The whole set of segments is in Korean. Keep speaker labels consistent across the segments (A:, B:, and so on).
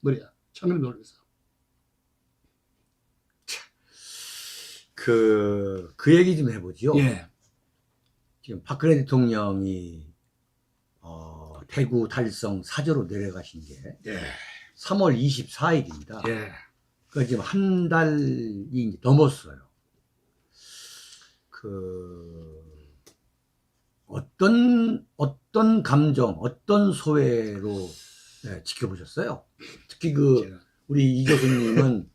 A: 머리에 천근이 놀면서.
B: 그 얘기 좀 해보죠.
A: 예.
B: 지금 박근혜 대통령이 대구 달성 사저로 내려가신 게
A: 예.
B: 3월 24일입니다.
A: 예.
B: 그 지금 한 달이 이제 넘었어요. 어떤 감정, 어떤 소회로 지켜보셨어요? 특히 우리 이 교수님은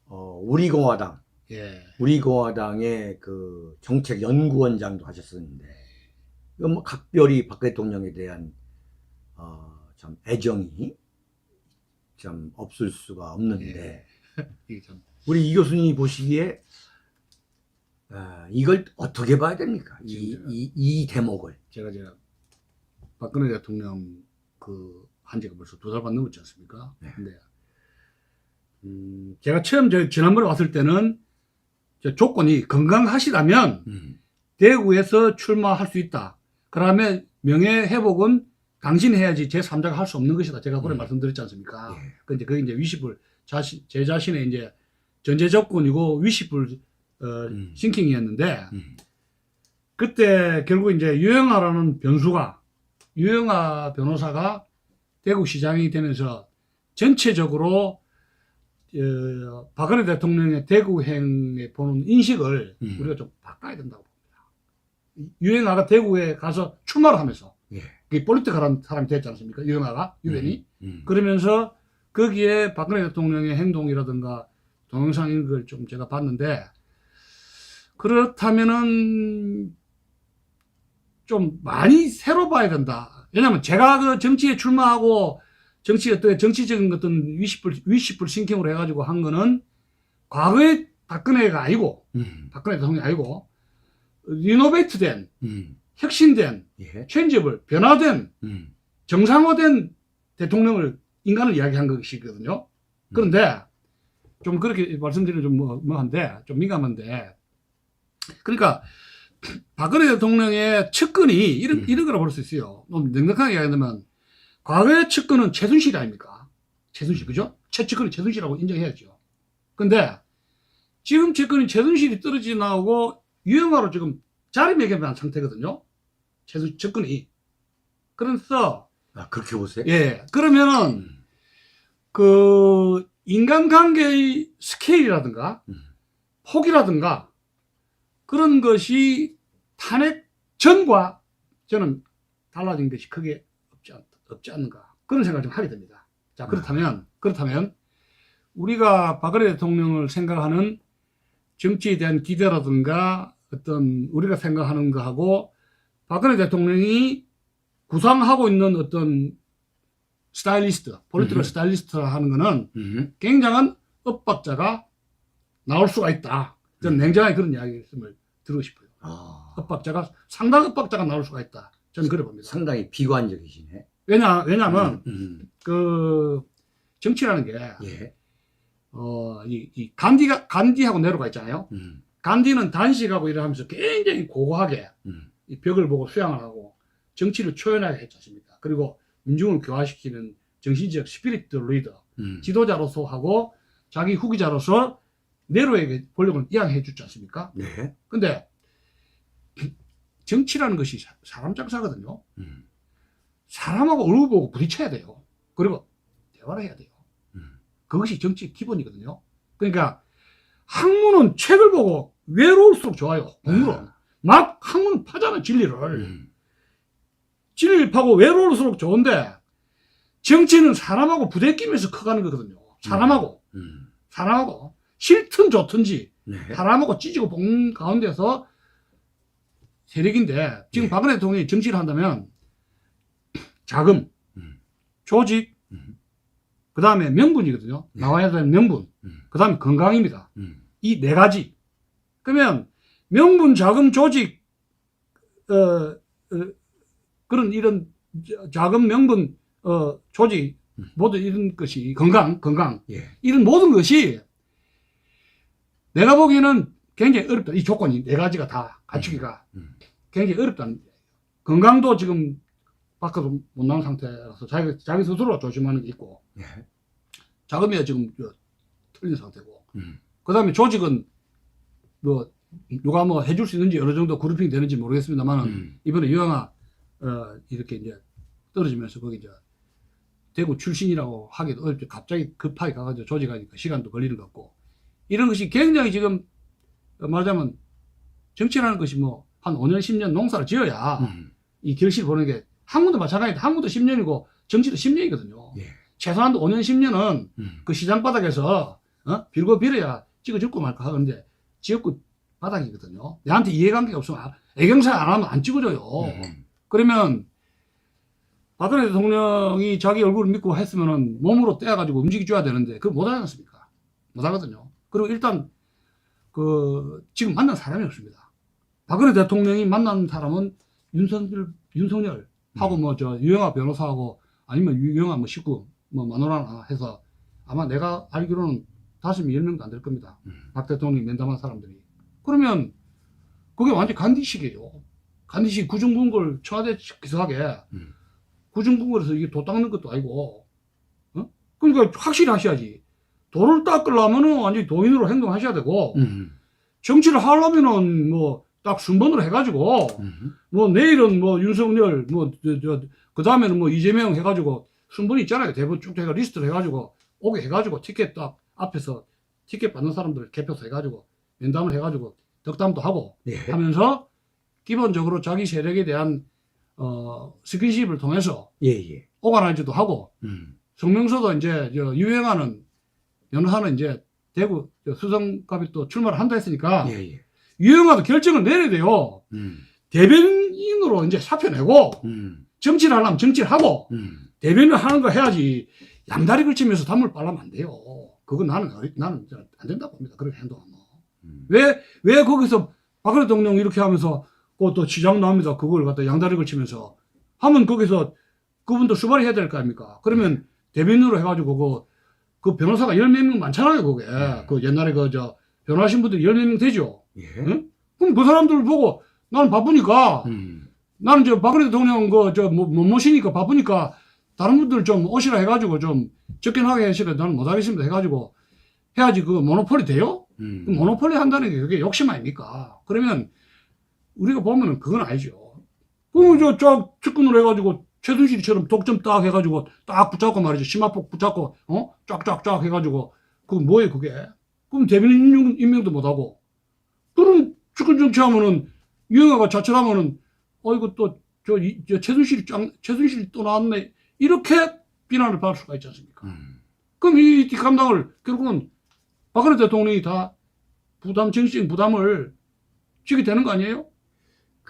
B: 우리공화당,
A: 예.
B: 우리공화당의 그 정책연구원장도 하셨었는데, 이건 뭐 각별히 박 대통령에 대한 참 애정이 참 없을 수가 없는데,
A: 이게 참.
B: 우리 이 교수님이 보시기에 이걸 어떻게 봐야 됩니까? 이 대목을.
A: 제가 박근혜 대통령 한 지가 벌써 2달 반 넘었지 않습니까?
B: 네.
A: 근데 제가 처음 지난번에 왔을 때는 조건이 건강하시다면 대구에서 출마할 수 있다. 그러면 명예회복은 당신이 해야지 제3자가 할 수 없는 것이다. 제가 그래 말씀드렸지 않습니까?
B: 예.
A: 근데 그게 이제 위시불 제 자신의 이제 전제 조건이고 위시불 싱킹이었는데 그때 결국 이제 유영아라는 유영아 변호사가 대구시장이 되면서 전체적으로 박근혜 대통령의 대구행에 보는 인식을 우리가 좀 바꿔야 된다고 봅니다. 유영아가 대구에 가서 출마를 하면서
B: 예.
A: 폴리티컬한 사람이 됐지 않습니까? 유영아가 유엔이 그러면서 거기에 박근혜 대통령의 행동이라든가 동영상 이런 걸 좀 제가 봤는데 그렇다면은 좀 많이 새로 봐야 된다. 왜냐면 제가 그 정치에 출마하고 정치적인 어떤 위시불 싱킹으로 해가지고 한 거는 과거의 박근혜가 아니고, 박근혜 대통령이 아니고, 리노베이트 된, 혁신된,
B: 예.
A: 체인지블, 변화된, 정상화된 인간을 이야기한 것이거든요. 그런데, 좀 그렇게 말씀드리면 좀 뭐한데, 좀 민감한데, 그러니까, 박근혜 대통령의 측근이 이런 거라 볼 수 있어요. 너무 넉넉하게 이야기하면, 과거의 측근은 최순실 아닙니까? 최순실, 그죠? 최측근이 최순실이라고 인정해야죠. 근데, 지금 측근이 최순실이 떨어지 나오고, 유영아로 지금 자리매김한 상태거든요. 측근이. 그래서,
B: 그렇게 보세요?
A: 예. 그러면은, 인간관계의 스케일이라든가, 폭이라든가, 그런 것이 탄핵 전과 저는 달라진 것이 크게 없지 않는가. 그런 생각을 좀 하게 됩니다. 자, 그렇다면, 우리가 박근혜 대통령을 생각하는 정치에 대한 기대라든가 어떤 우리가 생각하는 거하고 박근혜 대통령이 구상하고 있는 어떤 폴리티컬 스타일리스트라 하는 거는 굉장한 엇박자가 나올 수가 있다. 저는 냉정하게 그런 이야기를 들고 싶어요. 상당 엇박자가 나올 수가 있다. 저는 그래 봅니다.
B: 상당히 비관적이시네.
A: 왜냐면, 정치라는 게,
B: 예.
A: 간디하고 네로가 있잖아요. 간디는 단식하고 일을 하면서 굉장히 고고하게 이 벽을 보고 수양을 하고 정치를 초연하게 했지 않습니까? 그리고 민중을 교화시키는 정신적 스피릿 리더, 지도자로서 하고 자기 후기자로서 네로에게 권력을 이양해 주지 않습니까?
B: 네.
A: 근데 정치라는 것이 사람 장사거든요. 사람하고 얼굴 보고 부딪혀야 돼요. 그리고 대화를 해야 돼요. 그것이 정치의 기본이거든요. 그러니까 학문은 책을 보고 외로울수록 좋아요. 공부는. 막 학문은 파잖아, 진리를. 진리를 파고 외로울수록 좋은데 정치는 사람하고 부대끼면서 커가는 거거든요. 사람하고. 싫든 좋든지 사람하고 찢고 볶는 가운데서 세력인데 지금 박근혜 대통령이 정치를 한다면 자금, 조직, 그 다음에 명분이거든요. 나와야 되는 명분. 그 다음에 건강입니다. 이 4가지. 그러면 명분, 자금, 조직, 이런 자금, 명분, 조직, 모든 이런 것이 건강.
B: 예.
A: 이런 모든 것이 내가 보기에는 굉장히 어렵다. 이 조건이 4가지가 다 갖추기가 굉장히 어렵다는 거예요. 건강도 지금 밖으로 못 나온 상태라서 자기 스스로가 조심하는 게 있고,
B: 예.
A: 자금이 지금 틀린 상태고. 그 다음에 조직은 뭐 누가 뭐 해줄 수 있는지 어느 정도 그룹핑 되는지 모르겠습니다만 이번에 유영아 이렇게 이제 떨어지면서 거기 이제 대구 출신이라고 하기도 어렵죠. 갑자기 급하게 가가지고 조직하니까 시간도 걸리는 것 같고 이런 것이 굉장히 지금 말하자면 정치라는 것이 뭐 한 5년 10년 농사를 지어야 이 결실을 보는 게 한국도 마찬가지다. 한국도 10년이고 정치도 10년이거든요.
B: 예.
A: 최소한도 5년 10년은 그 시장 바닥에서 빌고 빌어야 찍어 죽고 말까 하는데 지역구 바닥이거든요. 내한테 이해관계가 없으면 애경사 안 하면 안 찍어줘요. 그러면 박근혜 대통령이 자기 얼굴을 믿고 했으면은 몸으로 떼어가지고 움직여줘야 되는데 그걸 못하지 않습니까? 못하거든요. 그리고 일단 지금 만난 사람이 없습니다. 박근혜 대통령이 만난 사람은 윤석열하고 뭐 유영아 변호사하고 아니면 유영아 뭐 식구 뭐 마누라나 해서 아마 내가 알기로는 5명 10명도 안 될 겁니다. 박 대통령이 면담한 사람들이. 그러면 그게 완전 간디식이에요. 간디식 구중궁궐 청와대 기사하게 구중궁궐에서 이게 도 닦는 것도 아니고 그러니까 확실히 하셔야지. 도를 닦으려면은 완전히 도인으로 행동하셔야 되고 정치를 하려면은 뭐 딱 순번으로 해가지고 뭐 내일은 뭐 윤석열 그 다음에는 뭐 이재명 해가지고 순번이 있잖아요. 대부분 쭉 해가 리스트를 해가지고 오게 해가지고 티켓 딱 앞에서 티켓 받는 사람들 개표서 해가지고 면담을 해가지고 덕담도 하고
B: 예.
A: 하면서 기본적으로 자기 세력에 대한 스킨십을 통해서
B: 예.
A: 오가나이즈도 하고 성명서도 이제 유행하는 변호사는 이제 대구 수성갑이 또 출마를 한다 했으니까
B: 예.
A: 유영아도 결정을 내려야 돼요. 대변인으로 이제 사표 내고 정치를 하려면 정치를 하고 대변을 하는 거 해야지 양다리 걸치면서 담을 빨라면 안 돼요. 그건 나는 안 된다고 봅니다. 그렇게 행동하면. 왜 거기서 박근혜 대통령 이렇게 하면서 또 시장 나옵니다. 그걸 갖다 양다리 걸치면서 하면 거기서 그분도 수발이 해야 될 거 아닙니까? 그러면 대변인으로 해가지고 그 변호사가 10몇 명 많잖아요. 그게. 그 옛날에 변호하신 분들이 10몇 명 되죠.
B: 예.
A: 응? 그럼 그 사람들 보고 나는 바쁘니까 나는 박근혜 대통령 못 모시니까 바쁘니까 다른 분들 좀 오시라 해가지고 좀 접견하게 하시라 나는 못하겠습니다 해가지고 해야지 그 모노폴이 돼요? 그 모노폴리 한다는 게 그게 욕심 아닙니까? 그러면 우리가 보면은 그건 아니죠. 그러면 쫙 측근으로 해가지고 최순실이처럼 독점 딱 해가지고 딱 붙잡고 말이죠. 심화폭 붙잡고 쫙쫙쫙 해가지고 그건 뭐예요 그게? 그럼 대변인 임명도 못하고 그런 측근 정치하면은 유영아가 자처하면은 이거 또 최순실이 또 나왔네 이렇게 비난을 받을 수가 있지 않습니까? 그럼 이 뒷감당을 결국은 박근혜 대통령이 다 정치적인 부담을 지게 되는 거 아니에요?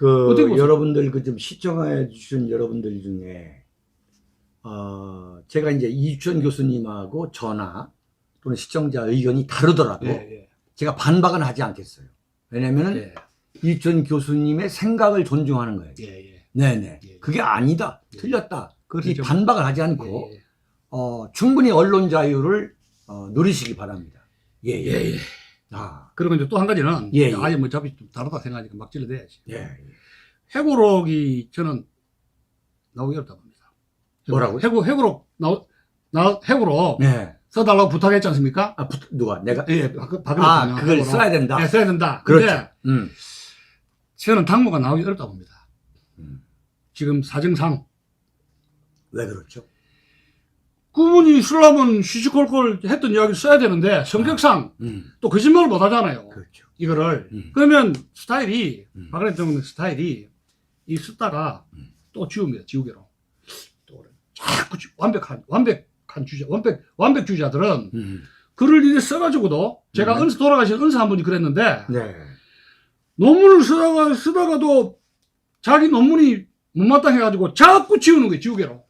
B: 여러분들 좀 시청해 주신 여러분들 중에 제가 이제 이주천 교수님하고 전화 또는 시청자 의견이 다르더라도 제가 반박은 하지 않겠어요. 왜냐면은 이주천 교수님의 생각을 존중하는 거예요. 네네. 그게 아니다. 틀렸다. 이 반박을 하지 않고 충분히 언론 자유를 누리시기 바랍니다.
A: 그리고 이제 또 한 가지는 아예 뭐 어차피 좀 다르다 생각하니까 막 찔러대야지. 회고록이 저는 나오기 어렵다고 합니다.
B: 뭐라고요?
A: 회고록 회고록 써달라고 부탁했지 않습니까?
B: 누가? 내가?
A: 박근혜
B: 그걸 써야 된다.
A: 써야 된다.
B: 그렇죠.
A: 저는 당무가 나오기 어렵다고 봅니다. 지금 사정상.
B: 왜 그렇죠?
A: 그분이 쓰려면 시시콜콜 했던 이야기를 써야 되는데 성격상 또 거짓말을 못 하잖아요.
B: 그렇죠.
A: 이거를. 그러면 스타일이 박근혜 대통령 스타일이 이 쓰다가 또 지웁니다. 지우개로. 또 자꾸 완벽한 주자, 완벽주의자들은 글을 이렇게 써가지고도 제가 돌아가신 은사 한 분이 그랬는데 논문을 쓰다가도 자기 논문이 못마땅해가지고 자꾸 지우는 거예요. 지우개로.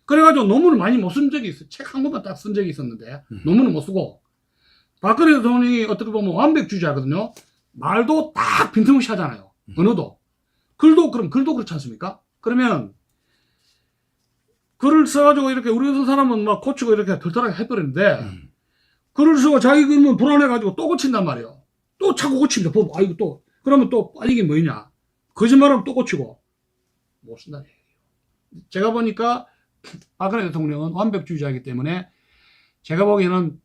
A: 그래가지고 논문을 많이 못 쓴 적이 있어요. 책 한 권만 딱 쓴 적이 있었는데 논문을 못 쓰고 박근혜 대통령이 어떻게 보면 완벽주의자거든요. 말도 딱 빈틈없이 하잖아요. 언어도. 글도 그렇지 않습니까? 그러면 글을 써가지고 이렇게 우리 같은 사람은 막 고치고 이렇게 털털하게 해버리는데 글을 쓰고 자기 글면 불안해가지고 또 고친단 말이에요. 또 자꾸 고칩니다. 보면 이거 또 그러면 또 이게 뭐냐? 거짓말하면 또 고치고 못 쓴다는 얘기예요. 제가 보니까 박근혜 대통령은 완벽주의자이기 때문에 제가 보기에는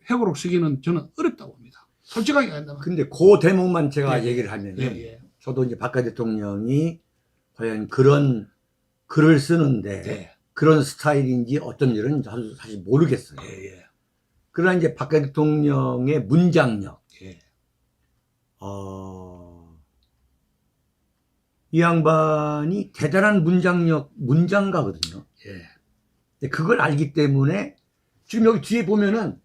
A: 회고록 쓰기는 저는 어렵다고 봅니다. 솔직하게 한다면.
B: 근데 그 대목만 제가
A: 예,
B: 얘기를 하면
A: 예, 예.
B: 저도 이제 박근혜 대통령이 과연 그런 글을 쓰는데
A: 네.
B: 그런 스타일인지 어떤 일은 저도 사실 모르겠어요.
A: 예, 예.
B: 그러나 이제 박근혜 대통령의 문장력,
A: 예.
B: 이 양반이 대단한 문장가거든요.
A: 예.
B: 근데 그걸 알기 때문에 지금 여기 뒤에 보면은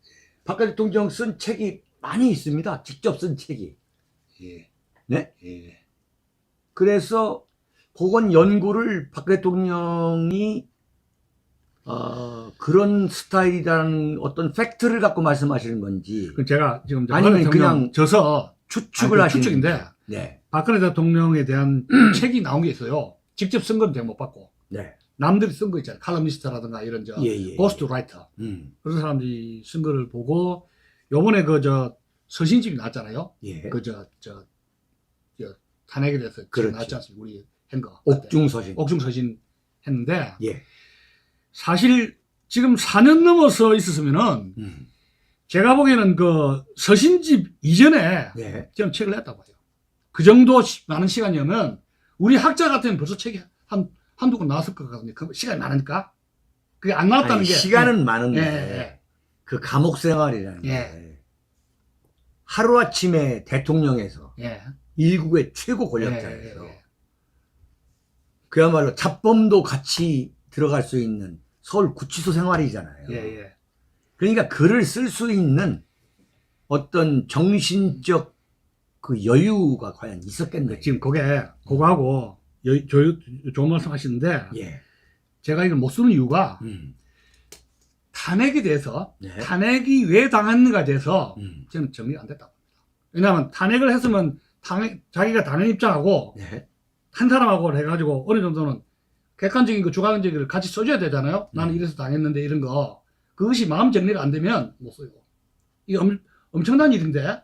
B: 박근혜 대통령 쓴 책이 많이 있습니다. 직접 쓴 책이.
A: 예.
B: 네?
A: 예.
B: 그래서 그건 연구를 박근혜 대통령이 그런 스타일이라는 어떤 팩트를 갖고 말씀하시는 건지
A: 그 제가 지금
B: 아니면 그냥
A: 져서
B: 추측을 하시는
A: 추측인데
B: 건지. 네.
A: 박근혜 대통령에 대한 책이 나온 게 있어요. 직접 쓴 건 제가 못 봤고
B: 네.
A: 남들이 쓴 거 있잖아요. 칼럼니스트라든가 이런 고스트라이터 그런 사람들이 쓴 거를 보고 요번에 서신집이 나왔잖아요.
B: 예.
A: 탄핵에 대해서
B: 그렇지.
A: 나왔지 않습니까? 우리 한 거.
B: 옥중서신.
A: 옥중서신 했는데
B: 예.
A: 사실 지금 4년 넘어서 있었으면은 제가 보기에는 그 서신집 이전에
B: 예.
A: 저는 책을 냈다고 해요. 그 정도 많은 시간이면 우리 학자 같으면 벌써 책이 한두 권 나왔을 것 같거든요. 그 시간이 많으니까. 그게 안 나왔다는 게.
B: 시간은 많은데
A: 예.
B: 그 감옥 생활이라는
A: 예.
B: 게 하루아침에 대통령에서
A: 예.
B: 일국의 최고 권력자에서
A: 예.
B: 그야말로 잡범도 같이 들어갈 수 있는 서울 구치소 생활이잖아요.
A: 예.
B: 그러니까 글을 쓸 수 있는 어떤 정신적 그 여유가 과연 있었겠네.
A: 지금 그거하고 좋은 말씀 하시는데
B: 예.
A: 제가 이걸 못 쓰는 이유가 탄핵에 대해서
B: 네.
A: 탄핵이 왜 당했는가에 대해서 저는 정리가 안 됐다고 봅니다. 왜냐하면 탄핵을 했으면 자기가 다른 입장하고
B: 네.
A: 한 사람하고 해가지고 어느 정도는 객관적인 거 주관적인 걸 같이 써줘야 되잖아요. 나는 이래서 당했는데 이런 거 그것이 마음 정리가 안 되면 못 써요. 이게 엄청난 일인데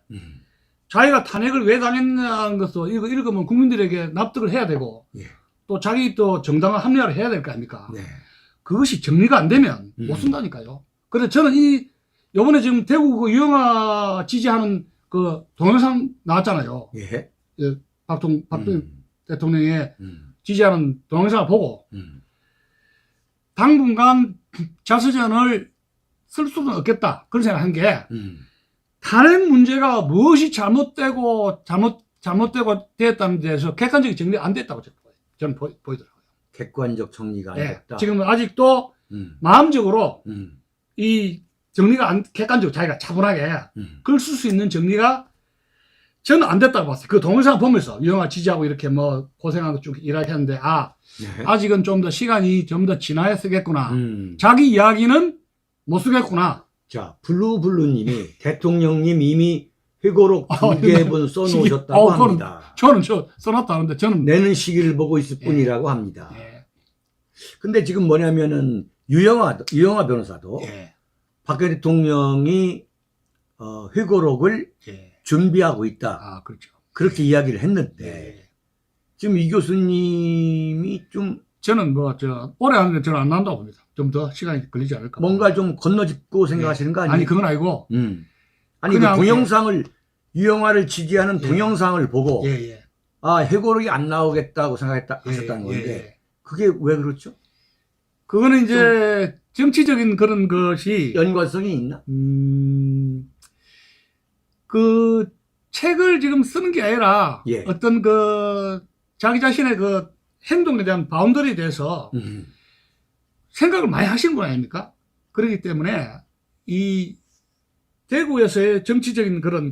A: 자기가 탄핵을 왜 당했냐는 것도 이거 읽으면 국민들에게 납득을 해야 되고
B: 예.
A: 또 자기 또 정당한 합리화를 해야 될 거 아닙니까?
B: 네.
A: 그것이 정리가 안 되면 못 쓴다니까요. 그래서 저는 요번에 지금 대구 그 유영아 지지하는 그 동영상 나왔잖아요.
B: 예.
A: 박 대통령의 지지하는 동영상을 보고 당분간 자서전을 쓸 수는 없겠다. 그런 생각을 한 게 탄핵 문제가 무엇이 잘못되고 됐다는 데서 객관적인 정리가 안 됐다고 저는 보이더라고요.
B: 객관적 정리가 안 됐다.
A: 지금 아직도 마음적으로 이 정리가 객관적으로 자기가 차분하게 글 쓸 수 있는 정리가 저는 안 됐다고 봤어요. 그 동영상 보면서 유영아 지지하고 이렇게 뭐 고생하고 쭉 일하겠는데
B: 네.
A: 아직은 좀 더 시간이 좀 더 지나야 쓰겠구나. 자기 이야기는 못 쓰겠구나.
B: 자, 블루님이 대통령님 이미 회고록 2개분 써놓으셨다고 합니다.
A: 저는 써놨다는데 저는
B: 내는 시기를 보고 있을 뿐이라고 합니다.
A: 예.
B: 근데 지금 뭐냐면은 유영아 변호사도
A: 예.
B: 박근혜 대통령이 회고록을
A: 예.
B: 준비하고 있다.
A: 그렇죠.
B: 그렇게 이야기를 했는데
A: 예.
B: 지금 이 교수님이 좀
A: 저는 오래 하는데 저는 안 나온다고 봅니다. 좀 더 시간이 걸리지 않을까.
B: 뭔가 좀 건너짚고 생각하시는 거 아니에요?
A: 아니 그건 아니고.
B: 아니 그 동영상을 유영아를 지지하는 동영상을 보고 회고록이 안 나오겠다고 하셨다는 건데 그게 왜 그렇죠?
A: 그거는 이제 정치적인 그런 것이
B: 연관성이 있나?
A: 그 책을 지금 쓰는 게 아니라
B: 예.
A: 어떤 자기 자신의 그 행동에 대한 바운더리에 대해서 생각을 많이 하시는 분 아닙니까? 그렇기 때문에 이 대구에서의 정치적인 그런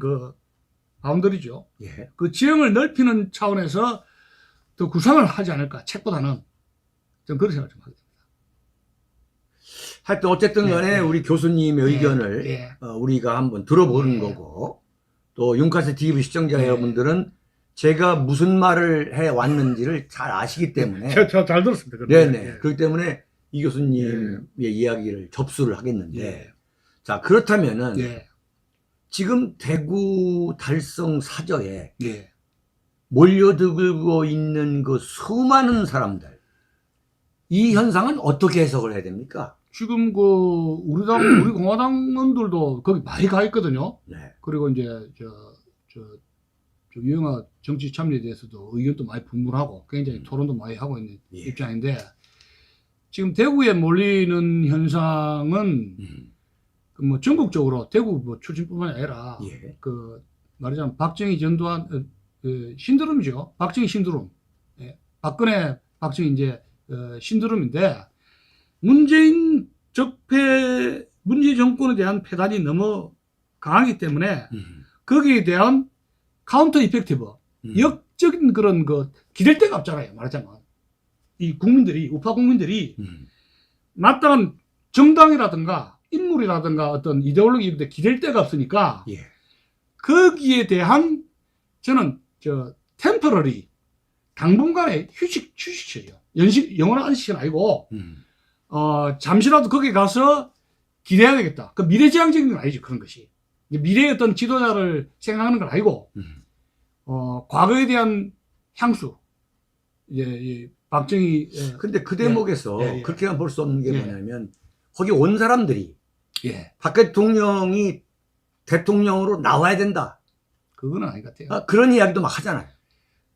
A: 바운더리죠.
B: 예.
A: 그 지형을 넓히는 차원에서 더 구상을 하지 않을까, 책보다는. 좀 그런 생각을 좀 하게 됩니다.
B: 하여튼 어쨌든 간에 우리 교수님의 의견을 우리가 한번 들어보는 거고 또 윤카세 TV 시청자 여러분들은 제가 무슨 말을 해 왔는지를 잘 아시기 때문에
A: 잘 들었습니다.
B: 네네. 그렇기 때문에 이 교수님의 이야기를 접수를 하겠는데 자 그렇다면은 지금 대구 달성 사저에 몰려들고 있는 그 수많은 사람들 이 현상은 어떻게 해석을 해야 됩니까?
A: 지금 우리 공화당원들도 거기 많이 가 있거든요.
B: 네.
A: 그리고 이제 유영아 정치 참여에 대해서도 의견도 많이 분분하고 굉장히 토론도 많이 하고 있는 입장인데, 지금 대구에 몰리는 현상은 뭐 전국적으로 대구 출신뿐만 아니라 말하자면 박정희 전두환 신드롬이죠. 박정희 신드롬. 박근혜 박정희 이제 신드롬인데, 문재인 정권에 대한 패단이 너무 강하기 때문에 거기에 대한 카운터 이펙티브, 역적인 그런 기댈 데가 없잖아요. 말하자면 이 국민들이, 우파 국민들이 마땅한 정당이라든가 인물이라든가 어떤 이데올로기인데 기댈 데가 없으니까 거기에 대한 저는 템퍼러리 당분간의 휴식처예요. 영원한 안식은 아니고 잠시라도 거기 가서 기대해야 되겠다. 그 미래지향적인 건 아니죠. 그런 것이 미래의 어떤 지도자를 생각하는 건 아니고 과거에 대한 향수, 박정희.
B: 근데 그 대목에서 그렇게만 볼 수 없는 게 뭐냐면, 거기 온 사람들이 박 대통령이 대통령으로 나와야 된다,
A: 그거는 아닌 것 같아요.
B: 그런 이야기도 막 하잖아요.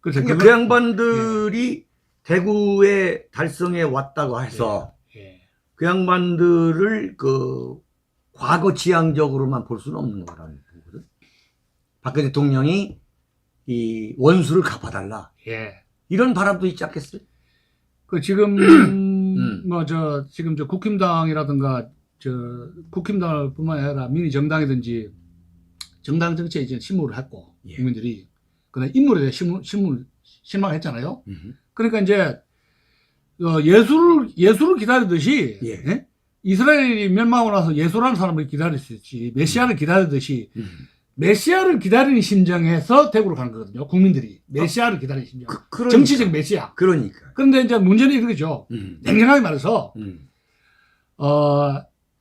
B: 그러니까 그 양반들이 대구에 달성에 왔다고 해서 그 양반들을 과거 지향적으로만 볼 수는 없는 거라는 거거든. 박근혜 대통령이 이 원수를 갚아달라, 이런 바람도 있지 않겠어요?
A: 지금 지금 국힘당이라든가 국힘당뿐만 아니라 미니 정당이든지 정당 정치에 이제 심무를 했고 국민들이 그다음 인물에 대해 실망했잖아요. 그러니까 이제 예수를 기다리듯이 이스라엘이 멸망하고 나서 예수라는 사람을 기다렸지, 메시아를 기다리듯이 메시아를 기다리는 심정에서 대구로 간 거거든요. 국민들이 메시아를 기다리는 심정,
B: 그러니까.
A: 정치적 메시아.
B: 그러니까.
A: 그런데 이제 문제는 이거죠. 냉정하게 말해서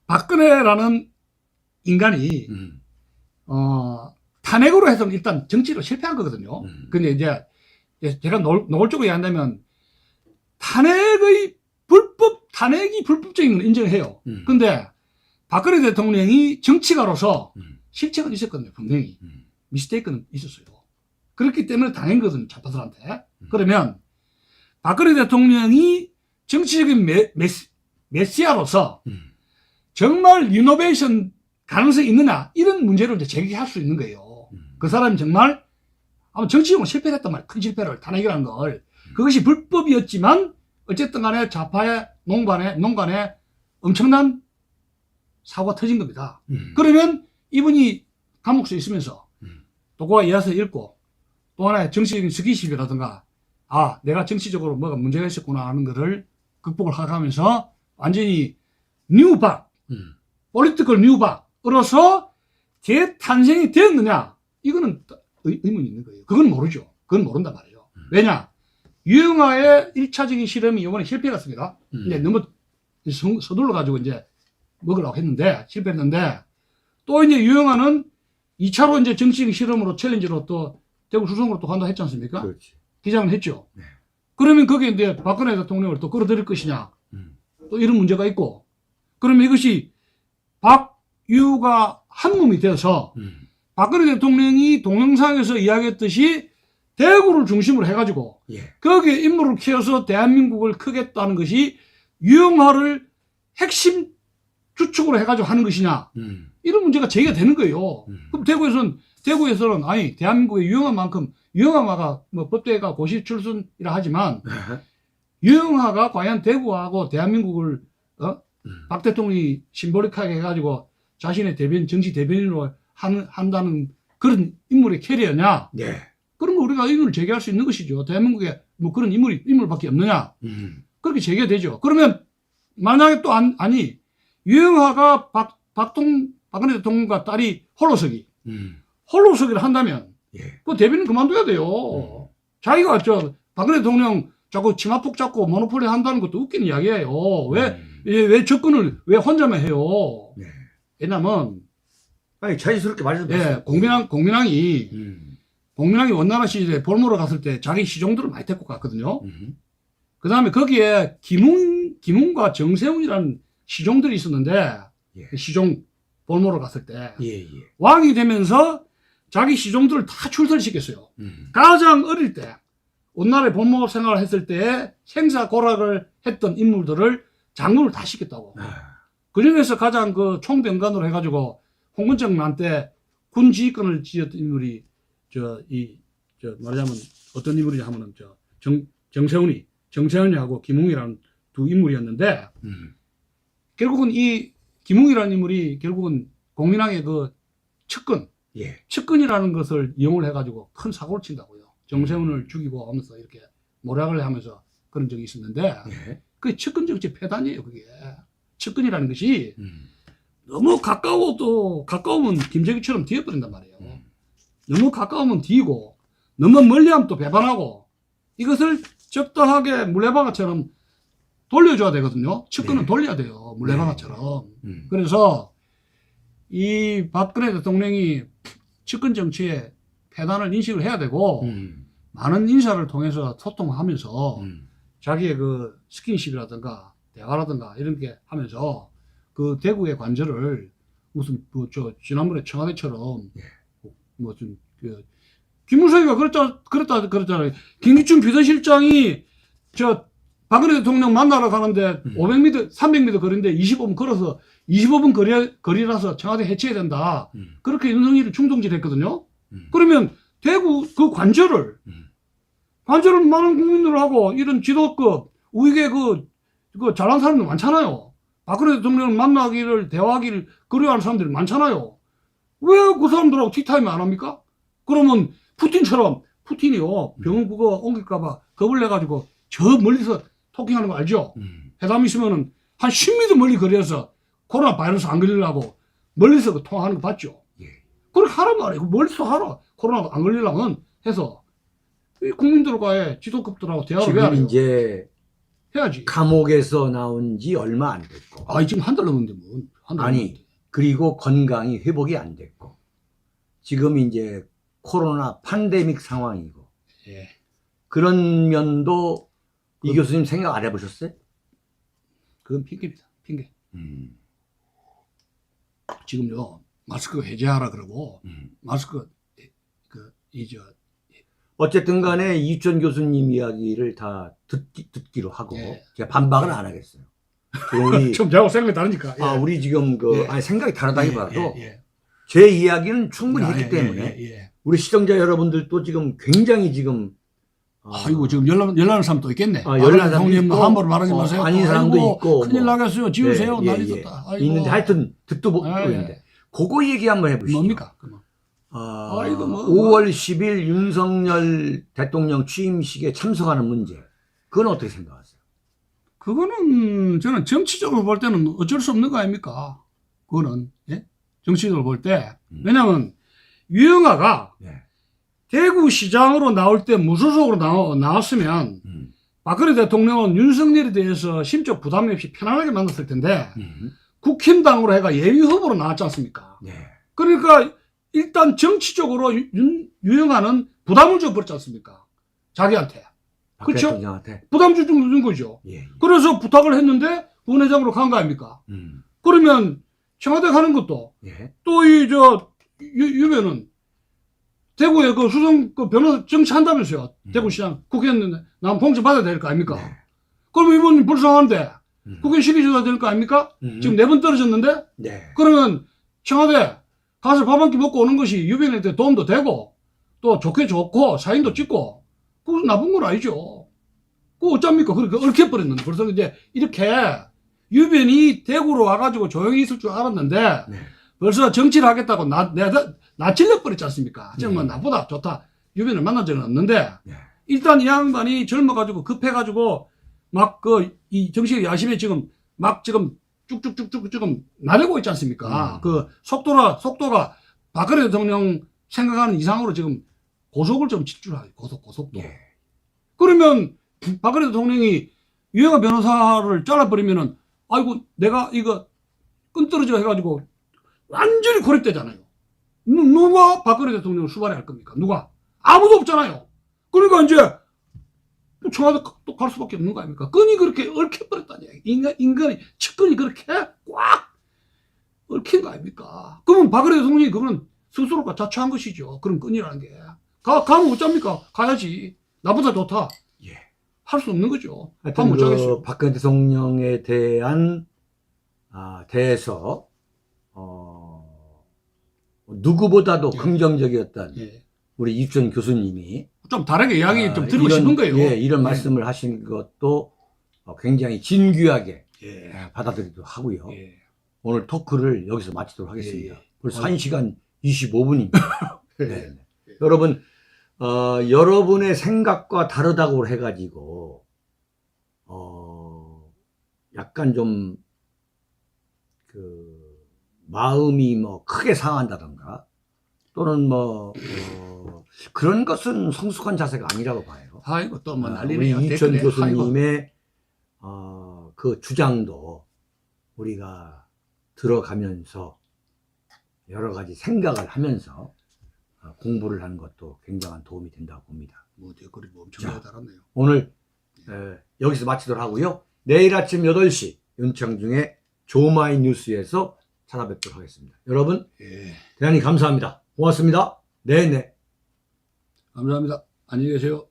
A: 박근혜라는 인간이 탄핵으로 해서 일단 정치로 실패한 거거든요. 근데 이제 제가 노골적으로 얘기한다면 탄핵이 불법적인 걸 인정해요. 근데 박근혜 대통령이 정치가로서 실책은 있었거든요. 분명히 미스테이크는 있었어요. 그렇기 때문에 당한 거거든요, 좌파들한테. 그러면 박근혜 대통령이 정치적인 메시아로서 정말 리노베이션 가능성이 있느냐, 이런 문제를 이제 제기할 수 있는 거예요. 그 사람이 정말 아마 정치적으로 실패를 했단 말이에요. 큰 실패를, 탄핵이라는 걸. 그것이 불법이었지만 어쨌든 간에 좌파의 농간에 엄청난 사고가 터진 겁니다. 그러면 이분이 감옥에 있으면서 도구가 이어서 읽고 또 하나의 정치적인 스킨십이라든가, 내가 정치적으로 뭐가 문제가 있었구나 하는 거를 극복을 하면서 완전히 뉴박, 폴리티컬 뉴박으로서 재탄생이 되었느냐, 이거는 의문이 있는 거예요. 그건 모르죠. 그건 모른단 말이에요. 왜냐? 유영아의 1차적인 실험이 이번에 실패했습니다. 이제 너무 서둘러가지고 이제 먹으려고 했는데 실패했는데, 또 이제 유영아는 2차로 이제 정치적 실험으로 챌린지로 또 대구 수성으로 또 간다 했지 않습니까?
B: 그렇지.
A: 기장을 했죠. 그러면 거기에 이제 박근혜 대통령을 또 끌어들일 것이냐, 또 이런 문제가 있고, 그러면 이것이 박유가 한 몸이 되어서 박근혜 대통령이 동영상에서 이야기했듯이 대구를 중심으로 해가지고 거기에 인물을 키워서 대한민국을 크겠다는 것이 유영아를 핵심 주축으로 해가지고 하는 것이냐, 이런 문제가 제기가 되는 거예요. 그럼 대구에서는 아니, 대한민국의 유영아만큼, 유영아가 뭐 법대가 고시 출신이라 하지만 유영아가 과연 대구하고 대한민국을 박 대통령이 심볼릭하게 해가지고 자신의 정치 대변인으로 한다는 그런 인물의 캐리어냐? 그런 거 우리가 의문을 제기할 수 있는 것이죠. 대한민국에 뭐 그런 인물밖에 없느냐? 그렇게 제기가 되죠. 그러면 만약에 또 아니, 유영아가 박근혜 대통령과 딸이 홀로서기를 한다면 그 대변인 그만둬야 돼요. 자기가 박근혜 대통령 자꾸 치마폭 잡고 모노폴리 한다는 것도 웃기는 이야기예요. 왜 접근을 왜 혼자만 해요? 왜냐면
B: 자연스럽게 말해서
A: 공민왕이 원나라 시절에 볼모로 갔을 때 자기 시종들을 많이 데리고 갔거든요. 그 다음에 거기에 김웅과 정세훈이라는 시종들이 있었는데
B: 예.
A: 시종 볼모로 갔을 때
B: 예, 예.
A: 왕이 되면서 자기 시종들을 다 출세를 시켰어요. 가장 어릴 때 온나라의 볼모 생활을 했을 때 생사고락을 했던 인물들을 장군을 다 시켰다고. 그 중에서 가장 그 총병관으로 해가지고 홍군정 난 때 군 지휘권을 쥐었던 인물이 말하자면 어떤 인물이냐 하면은 정세훈이하고 김웅이라는 두 인물이었는데 결국은 이 김웅이라는 인물이 결국은 공민왕의 그 측근,
B: 예.
A: 측근이라는 것을 이용을 해가지고 큰 사고를 친다고요. 정세훈을 죽이고 하면서 이렇게 모략을 하면서 그런 적이 있었는데
B: 예.
A: 그게 측근 정치 폐단이에요. 그게 측근이라는 것이 너무 가까우면 김재규처럼 뒤어버린단 말이에요. 너무 가까우면 뒤고 너무 멀리하면 또 배반하고 이것을 적당하게 물레방아처럼 돌려줘야 되거든요. 측근은
B: 네.
A: 돌려야 돼요. 물레방아처럼.
B: 네.
A: 그래서 이 박근혜 대통령이 측근 정치에 폐단을 인식을 해야 되고 많은 인사를 통해서 소통하면서 자기의 그 스킨십이라든가 대화라든가 이런 게 하면서 그 대구의 관절을 무슨 지난번에 청와대처럼 무슨 김무성이가 그랬잖아요. 김기춘 비서실장이 박근혜 대통령 만나러 가는데 500m, 300m 거리인데 25분 걸어서 25분 거리라서 청와대 해체해야 된다. 그렇게 윤석열이 충동질했거든요. 그러면 대구 그 관절을 많은 국민들하고 이런 지도급 우익의 그 잘하는 사람들 많잖아요. 박근혜 대통령을 만나기를 대화하기를 그리워하는 사람들이 많잖아요. 왜 그 사람들하고 티타임 안 합니까? 그러면 푸틴이요 병원 그거 옮길까봐 겁을 내가지고 저 멀리서 토킹하는 거 알죠? 회담 있으면은 한 10m 멀리 거리에서 코로나 바이러스 안 걸리려고 멀리서 그 통화하는 거 봤죠?
B: 예.
A: 그렇게 하란 말이에요. 멀리서 하라. 코로나 안 걸리려면 해서 국민들과의 지도급들하고 대화를 해야
B: 지금
A: 해요.
B: 이제
A: 해야지.
B: 감옥에서 나온 지 얼마 안 됐고.
A: 지금 한 달 넘었는데 뭐.
B: 아니, 그리고 건강이 회복이 안 됐고. 지금 이제 코로나 팬데믹 상황이고.
A: 예.
B: 그런 면도 이 교수님 생각 안 해보셨어요?
A: 그건 핑계입니다. 핑계. 지금요, 마스크 해제하라 그러고, 마스크,
B: 어쨌든 간에 이천 교수님 이야기를 다 듣기로 하고,
A: 예.
B: 제가 반박은 안 하겠어요. 우리,
A: 좀 저하고 생각이 다르니까. 예.
B: 우리 지금
A: 예.
B: 생각이 다르다기보다도
A: 예.
B: 제 이야기는 충분히 했기 때문에
A: 예.
B: 우리 시청자 여러분들도 지금 굉장히 지금
A: 아이고, 지금 연락하는 사람도 있겠네.
B: 연락하는 사람도
A: 형님
B: 있고,
A: 함부로 말하지 마세요.
B: 아닌 사람도
A: 아이고,
B: 있고,
A: 큰일 나겠어요. 지우세요.
B: 네,
A: 난리
B: 예.
A: 났다. 아이고.
B: 있는데 하여튼 듣도 못 보이는데 그거 얘기 한번 해보시죠.
A: 뭡니까? 그만.
B: 5월 10일 윤석열 대통령 취임식에 참석하는 문제. 그건 어떻게 생각하세요?
A: 그거는 저는 정치적으로 볼 때는 어쩔 수 없는 거 아닙니까? 그거는, 예? 정치적으로 볼 때. 왜냐면, 유영아가
B: 네.
A: 대구시장으로 나올 때 무소속으로 나왔으면, 박근혜 대통령은 윤석열에 대해서 심적 부담 없이 편안하게 만났을 텐데, 국힘당으로 해가 예비 후보로 나왔지 않습니까?
B: 네.
A: 그러니까, 일단 정치적으로 유영아는 부담을 줘버렸지 않습니까? 자기한테. 그렇죠?
B: 대통령한테.
A: 부담 주는 거죠.
B: 예.
A: 그래서 부탁을 했는데 부원회장으로 간 거 아닙니까? 그러면 청와대 가는 것도
B: 예.
A: 또 유배는 대구에 그 수성 그 변호사 정치한다면서요. 대구시장 국회의원 나면 공천 받아야 될 거 아닙니까?
B: 네.
A: 그러면 이번 불쌍한데 국회 시켜줘야 될 거 아닙니까? 지금 4번 떨어졌는데
B: 네.
A: 그러면 청와대 가서 밥 한 끼 먹고 오는 것이 유배인한테 도움도 되고 또 좋고 사인도 찍고 그건 나쁜 건 아니죠. 그거 어쩝니까? 그렇게 얽혀버렸는데 벌써 이제 이렇게 유변이 대구로 와가지고 조용히 있을 줄 알았는데
B: 네.
A: 벌써 정치를 하겠다고 나 찔러버렸지 않습니까? 하지만 나보다 좋다. 유변을 만난 적은 없는데
B: 네.
A: 일단 이 양반이 젊어가지고 급해가지고 막 이 정치를 야심에 지금 쭉쭉쭉쭉 지금 나대고 있지 않습니까? 그 속도가 박근혜 대통령 생각하는 이상으로 지금 고속을 좀 질주하고 고속도.
B: 예.
A: 그러면 박근혜 대통령이 유영아 변호사를 잘라버리면은 아이고 내가 이거 끈떨어져 해가지고 완전히 고립되잖아요. 누가 박근혜 대통령을 수반해 할 겁니까? 누가? 아무도 없잖아요. 그러니까 이제 또 청와대 또 갈 수밖에 없는 거 아닙니까? 끈이 그렇게 얽혀버렸다니. 인간이 측근이 그렇게 꽉 얽힌 거 아닙니까? 그러면 박근혜 대통령이 그거는 스스로가 자처한 것이죠. 그런 끈이라는 게. 가면 어쩝니까? 가야지. 나보다 좋다.
B: 예.
A: 할 수 없는 거죠.
B: 하여튼
A: 가면 어쩌겠어요.
B: 박근혜 대통령에 대한 대해서 누구보다도
A: 예.
B: 긍정적이었던
A: 예.
B: 우리 이준 교수님이
A: 좀 다르게 이야기 좀 드리고 싶은 거예요.
B: 예, 이런 말씀을 하신 것도 굉장히 진귀하게
A: 예.
B: 받아들이도록 하고요.
A: 예.
B: 오늘 토크를 여기서 마치도록 하겠습니다.
A: 예, 예.
B: 벌써 1시간 25분입니다. 네. 여러분, 여러분의 생각과 다르다고 해가지고, 약간 좀, 마음이 뭐 크게 상한다던가, 또는 뭐, 그런 것은 성숙한 자세가 아니라고 봐요.
A: 아이고, 또 뭐
B: 우리
A: 난리네요.
B: 이천
A: 댓글에.
B: 교수님의, 그 주장도 우리가 들어가면서 여러 가지 생각을 하면서 공부를 하는 것도 굉장한 도움이 된다고 봅니다.
A: 뭐 댓글이 뭐 엄청나게 달았네요.
B: 오늘 여기서 마치도록 하고요. 내일 아침 8시 윤창중의 조마이 뉴스에서 찾아뵙도록 하겠습니다. 여러분,
A: 예.
B: 대단히 감사합니다. 고맙습니다. 네네.
A: 감사합니다. 안녕히 계세요.